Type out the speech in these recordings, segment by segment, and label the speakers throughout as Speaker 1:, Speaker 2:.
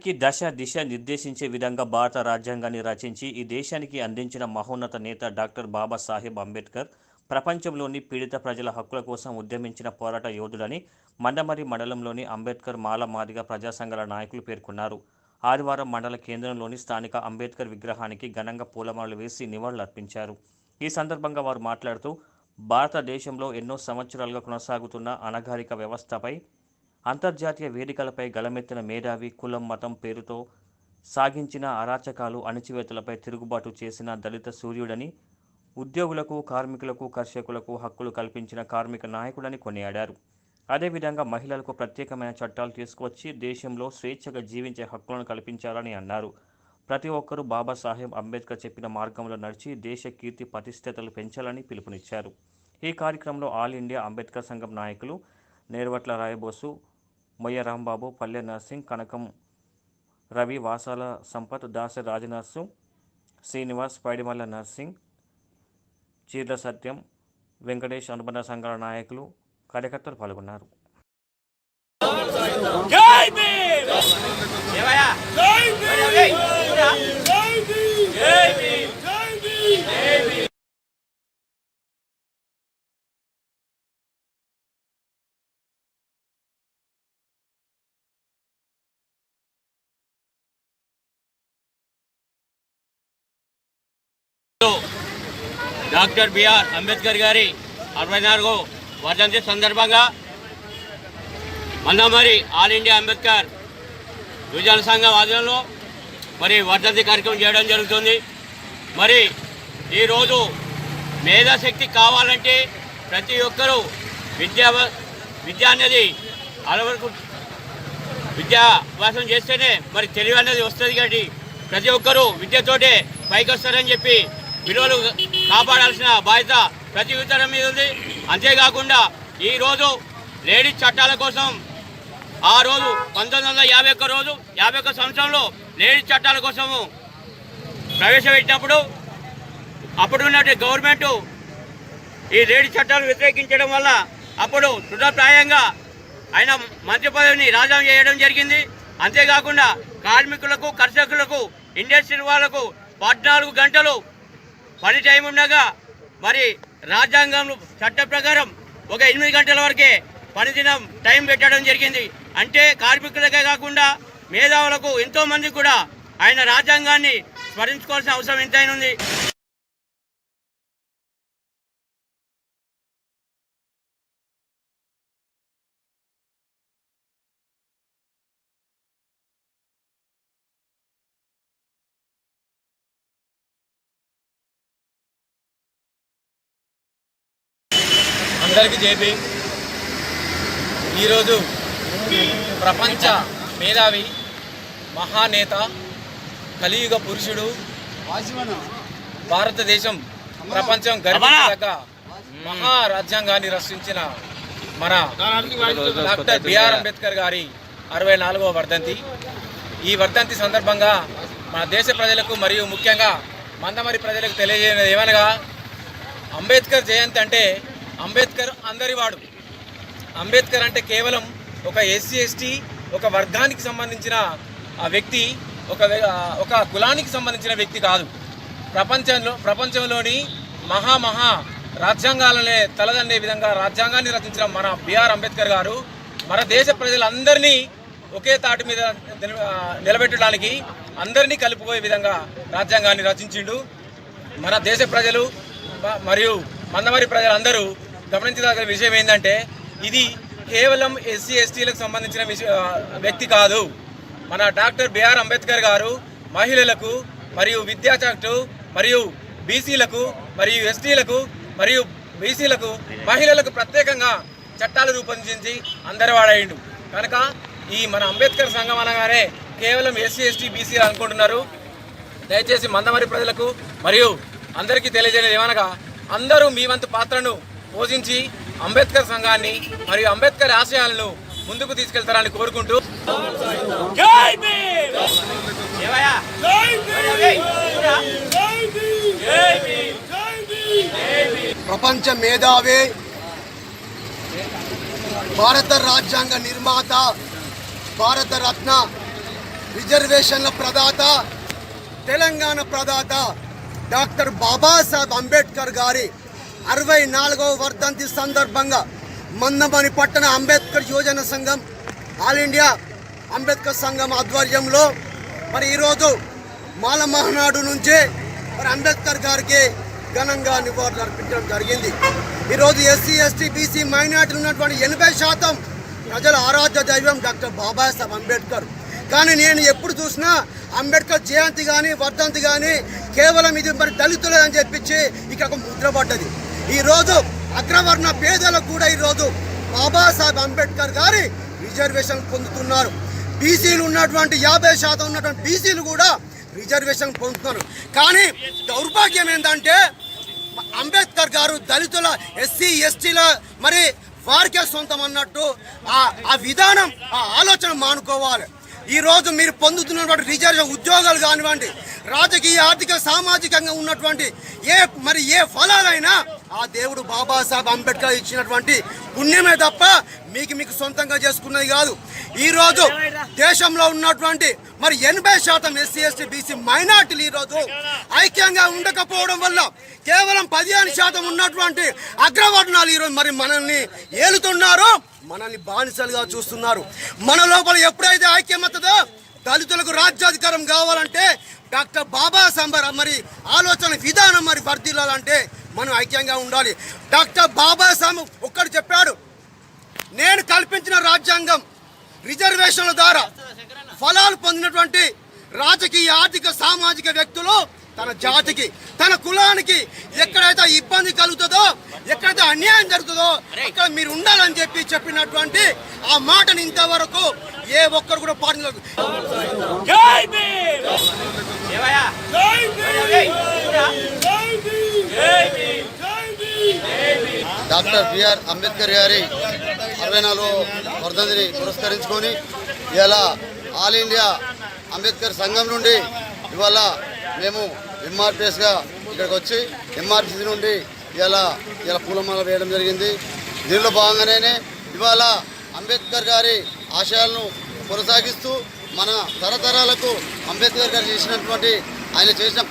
Speaker 1: దేశానికి దశ దిశ నిర్దేశించే విధంగా భారత రాజ్యాంగాన్ని రచించి ఈ దేశానికి అందించిన మహోన్నత నేత డాక్టర్ బాబాసాహెబ్ అంబేద్కర్ ప్రపంచంలోని పీడిత ప్రజల హక్కుల కోసం ఉద్యమించిన పోరాట యోధుడని మండమరి మండలంలోని అంబేద్కర్ మాల మాదిగ ప్రజా సంఘాల నాయకులు పేర్కొన్నారు. ఆదివారం మండల కేంద్రంలోని స్థానిక అంబేద్కర్ విగ్రహానికి ఘనంగా పూలమాలలు వేసి నివాళులర్పించారు. ఈ సందర్భంగా వారు మాట్లాడుతూ భారతదేశంలో ఎన్నో సంవత్సరాలుగా కొనసాగుతున్న అణగారిక వ్యవస్థపై అంతర్జాతీయ వేదికలపై గలమెత్తిన మేధావి, కులం మతం పేరుతో సాగించిన అరాచకాలు, అణచివేతలపై తిరుగుబాటు చేసిన దళిత సూర్యుడని, ఉద్యోగులకు, కార్మికులకు, కర్షకులకు హక్కులు కల్పించిన కార్మిక నాయకుడని కొనియాడారు. అదేవిధంగా మహిళలకు ప్రత్యేకమైన చట్టాలు తీసుకువచ్చి దేశంలో స్వేచ్ఛగా జీవించే హక్కులను కల్పించాలని అన్నారు. ప్రతి ఒక్కరూ బాబాసాహెబ్ అంబేద్కర్ చెప్పిన మార్గంలో నడిచి దేశ కీర్తి ప్రతిష్టతలు పెంచాలని పిలుపునిచ్చారు. ఈ కార్యక్రమంలో ఆల్ ఇండియా అంబేద్కర్ సంఘం నాయకులు నేర్వట్ల రాయబోసు, మొయ్య రాంబాబు, పల్లె నర్సింగ్, కనకం రవి, వాసాల సంపత్, దాస రాజనర్సు, శ్రీనివాస్, పైడిమల్ల నర్సింగ్, చీర్ల సత్యం, వెంకటేష్ అనుబంధ సంఘాల నాయకులు, కార్యకర్తలు పాల్గొన్నారు.
Speaker 2: డాక్టర్ బిఆర్ అంబేద్కర్ గారి 64వ వర్ధంతి సందర్భంగా మందమరి ఆల్ ఇండియా అంబేద్కర్ యువజన సంఘం ఆధ్వర్యంలో మరి వర్ధంతి కార్యక్రమం చేయడం జరుగుతుంది. మరి ఈరోజు మేధాశక్తి కావాలంటే ప్రతి ఒక్కరూ విద్య అనేది అలవరకు విద్యాభ్యాసం చేస్తేనే మరి తెలివి అనేది వస్తుంది. కాబట్టి ప్రతి ఒక్కరూ విద్యతోటే పైకి వస్తారని చెప్పి విలువలు కాపాడాల్సిన బాధ్యత ప్రతి వితరణ మీద ఉంది. అంతేకాకుండా ఈరోజు లేడీస్ చట్టాల కోసం ఆ రోజు 1951 సంవత్సరంలో లేడీస్ చట్టాల కోసము ప్రవేశపెట్టినప్పుడు అప్పుడున్నటువంటి గవర్నమెంట్ ఈ లేడీస్ చట్టాలు వ్యతిరేకించడం వల్ల అప్పుడు తృఢప్రాయంగా ఆయన మంత్రి పదవిని రాజీనామా చేయడం జరిగింది. అంతేకాకుండా కార్మికులకు, కర్షకులకు, ఇండస్ట్రీ వాళ్లకు 14 గంటలు పని టైం ఉండగా మరి రాజ్యాంగంలో చట్ట ప్రకారం ఒక 8 గంటల వరకే పనిదినం టైం పెట్టడం జరిగింది. అంటే కార్మికులకే కాకుండా మేధావులకు ఎంతో మంది కూడా ఆయన రాజ్యాంగాన్ని స్మరించుకోవాల్సిన అవసరం ఎంతైనా ఉంది.
Speaker 3: అందరికీ జేబీ. ఈరోజు ప్రపంచ మేధావి, మహానేత, కలియుగ పురుషుడు, భారతదేశం ప్రపంచం గర్వించదగ్గ మహా రాజ్యాంగాన్ని రచించిన మన డాక్టర్ బిఆర్ అంబేద్కర్ గారి 64వ వర్ధంతి. ఈ వర్ధంతి సందర్భంగా మన దేశ ప్రజలకు మరియు ముఖ్యంగా మందమరి ప్రజలకు తెలియజేయడం ఏమనగా, అంబేద్కర్ జయంతి అంటే అంబేద్కర్ అందరివాడు. అంబేద్కర్ అంటే కేవలం ఒక ఎస్సీ ఎస్టీ ఒక వర్గానికి సంబంధించిన వ్యక్తి, ఒక కులానికి సంబంధించిన వ్యక్తి కాదు. ప్రపంచంలోని మహా రాజ్యాంగాలనే తలదన్నే విధంగా రాజ్యాంగాన్ని రచించిన మన బిఆర్ అంబేద్కర్ గారు మన దేశ ప్రజలందరినీ ఒకే తాటి మీద నిలబెట్టడానికి, అందరినీ కలిపిపోయే విధంగా రాజ్యాంగాన్ని రచించిండు. మన దేశ ప్రజలు మరియు మందమరి ప్రజలందరూ గమనించదగిన విషయం ఏంటంటే, ఇది కేవలం ఎస్సీ ఎస్టీలకు సంబంధించిన వ్యక్తి కాదు. మన డాక్టర్ బిఆర్ అంబేద్కర్ గారు మహిళలకు మరియు విద్యా చట్టం మరియు బీసీలకు మరియు ఎస్టీలకు మరియు బీసీలకు మహిళలకు ప్రత్యేకంగా చట్టాలు రూపొందించి అందరి వాడైండు. కనుక ఈ మన అంబేద్కర్ సంఘం అనగానే కేవలం ఎస్సీ ఎస్టీ బీసీలు అనుకుంటున్నారు. దయచేసి మందమరి ప్రజలకు మరియు అందరికీ తెలియజేయలేదు ఏమనగా, అందరూ మీ వంతు పాత్రను పోషించి అంబేద్కర్ సంఘాన్ని మరియు అంబేద్కర్ ఆశయాలను ముందుకు తీసుకెళ్తారని కోరుకుంటూ
Speaker 4: ప్రపంచ మేధావి, భారత రాజ్యాంగ నిర్మాత, భారత రత్న రిజర్వేషన్ల ప్రదాత, తెలంగాణ ప్రదాత డాక్టర్ బాబాసాహెబ్ అంబేద్కర్ గారి 64వ వర్ధంతి సందర్భంగా మందమణి పట్టణ అంబేద్కర్ యువజన సంఘం, ఆల్ ఇండియా అంబేద్కర్ సంఘం ఆధ్వర్యంలో మరి ఈరోజు మాల మహానాడు నుంచి మరి అంబేద్కర్ గారికి ఘనంగా నివాళులు అర్పించడం జరిగింది. ఈరోజు ఎస్సీ, ఎస్టీ, బీసీ, మైనార్టీలు ఉన్నటువంటి 80% ప్రజల ఆరాధ్య దైవం డాక్టర్ బాబాసాహెబ్ అంబేద్కర్. కానీ నేను ఎప్పుడు చూసినా అంబేద్కర్ జయంతి కానీ వర్ధంతి కానీ కేవలం ఇది మరి దళితులే అని చెప్పించి ఇక్కడ ఒక ముద్ర పడ్డది. ఈరోజు అగ్రవర్ణ పేదలకు కూడా ఈరోజు బాబాసాహెబ్ అంబేద్కర్ గారి రిజర్వేషన్ పొందుతున్నారు. బీసీలు ఉన్నటువంటి 50% ఉన్నటువంటి బీసీలు కూడా రిజర్వేషన్ పొందుతున్నారు. కానీ దౌర్భాగ్యం ఏంటంటే అంబేద్కర్ గారు దళితుల, ఎస్సీ, ఎస్టీల మరి వారికే సొంతం అన్నట్టు ఆ విధానం, ఆ ఆలోచన మానుకోవాలి. ఈరోజు మీరు పొందుతున్నటువంటి రిజర్వేషన్ ఉద్యోగాలు కానివ్వండి, రాజకీయ, ఆర్థిక, సామాజికంగా ఉన్నటువంటి ఏ ఫలాలైనా ఆ దేవుడు బాబాసాహెబ్ అంబేద్కర్ ఇచ్చినటువంటి పుణ్యమే తప్ప మీకు సొంతంగా చేసుకున్నది కాదు. ఈరోజు దేశంలో ఉన్నటువంటి మరి 80% ఎస్సీ, ఎస్టీ, బీసీ మైనార్టీలు ఈరోజు ఐక్యంగా ఉండకపోవడం వల్ల కేవలం 15% ఉన్నటువంటి అగ్రవర్ణాలు ఈరోజు మరి మనల్ని ఏలుతున్నారు, మనల్ని బానిసలుగా చూస్తున్నారు. మన లోపల ఎప్పుడైతే ఐక్యమవుతుందో దళితులకు రాజ్యాధికారం కావాలంటే డాక్టర్ బాబాసాహెబ్ మరి ఆలోచన విధానం మరి వర్ధిల్లాలంటే మనం ఐక్యంగా ఉండాలి. డాక్టర్ బాబాసాహెబ్ ఒక్కడు చెప్పాడు, నేను కల్పించిన రాజ్యాంగం రిజర్వేషన్ల ద్వారా ఫలాలు పొందినటువంటి రాజకీయ, ఆర్థిక, సామాజిక వ్యక్తులు తన జాతికి, తన కులానికి ఎక్కడైతే ఇబ్బంది కలుగుతుందో, ఎక్కడైతే అన్యాయం జరుగుతుందో అక్కడ మీరు ఉండాలని చెప్పినటువంటి ఆ మాటని ఇంతవరకు ఏ ఒక్కరు కూడా పాటించలేదు.
Speaker 5: డాక్టర్ బిఆర్ అంబేద్కర్ గారి 64వ వర్ధంతిని పురస్కరించుకొని ఇవాళ ఆల్ ఇండియా అంబేద్కర్ సంఘం నుండి ఇవాళ మేము ఎంఆర్పిఎస్గా ఇక్కడికి వచ్చి ఎంఆర్పిసి నుండి ఇవాళ పూలమాల వేయడం జరిగింది. దీనిలో భాగంగానే ఇవాళ అంబేద్కర్ గారి ఆశయాలను కొనసాగిస్తూ మన తరతరాలకు అంబేద్కర్ గారు చేసినటువంటి ఆయన చేసిన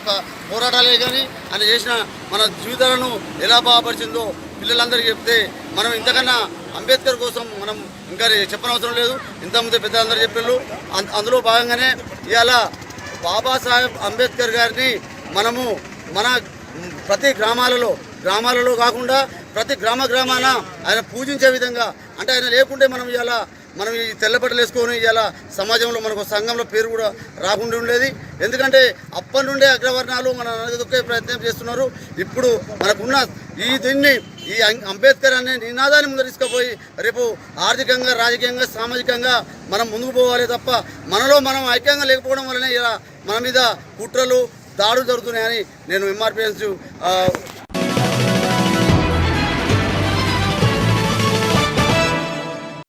Speaker 5: పోరాటాలే కానీ ఆయన చేసిన మన జీవితాలను ఎలా బాగుపరిచిందో పిల్లలందరికీ చెప్తే మనం ఇంతకన్నా అంబేద్కర్ కోసం మనం ఇంకా చెప్పనవసరం లేదు. ఇంతకుముందే పెద్దలందరూ చెప్పారు. అందులో భాగంగానే ఇవాళ బాబాసాహెబ్ అంబేద్కర్ గారిని మనము మన ప్రతి గ్రామాలలో కాకుండా ప్రతి గ్రామాన ఆయన పూజించే విధంగా, అంటే ఆయన లేకుంటే మనం ఈ తెల్లబట్టలు వేసుకొని ఇలా సమాజంలో మనకు సంఘంలో పేరు కూడా రాకుండా ఉండేది. ఎందుకంటే అప్పటి నుండే అగ్రవర్ణాలు మన నలుగుకే ప్రయత్నం చేస్తున్నారు. ఇప్పుడు మనకున్న ఈ అంబేద్కర్ అనే నినాదాన్ని ముందు తీసుకుపోయి రేపు ఆర్థికంగా, రాజకీయంగా, సామాజికంగా మనం ముందుకు పోవాలి తప్ప మనలో మనం ఐక్యంగా లేకపోవడం వల్లనే ఇలా మన మీద కుట్రలు, దాడులు జరుగుతున్నాయని నేను ఎంఆర్పిఎస్